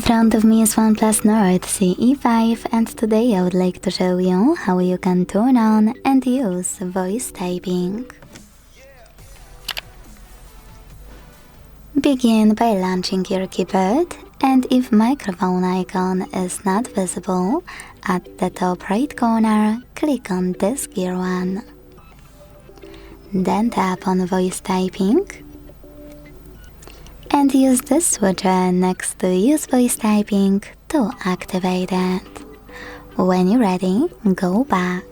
front of me is OnePlus Nord CE5, and today I would like to show you how you can turn on and use voice typing. Begin by launching your keyboard, and if microphone icon is not visible at the top right corner, click on this gear one. Then tap on voice typing and use the switcher next to use voice typing to activate it. When you're ready, go back.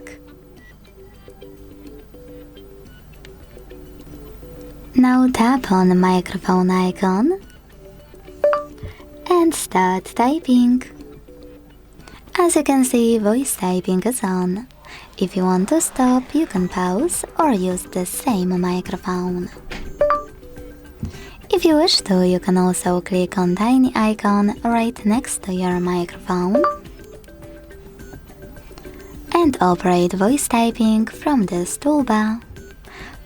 Now tap on the microphone icon and start typing. As you can see, voice typing is on. If you want to stop, you can pause or use the same microphone. If you wish to, you can also click on tiny icon right next to your microphone and operate voice typing from this toolbar.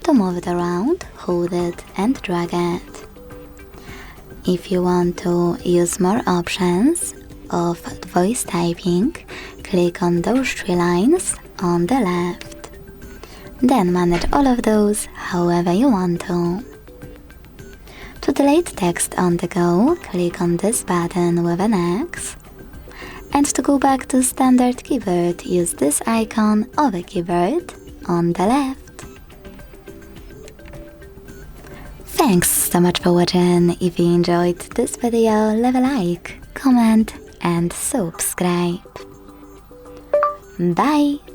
To move it around, hold it and drag it. If you want to use more options of voice typing, click on those three lines on the left. Then manage all of those however you want to. To delete text on the go, click on this button with an X. And to go back to standard keyboard, use this icon of a keyboard on the left. Thanks so much for watching. If you enjoyed this video, leave a like, comment and subscribe. Bye!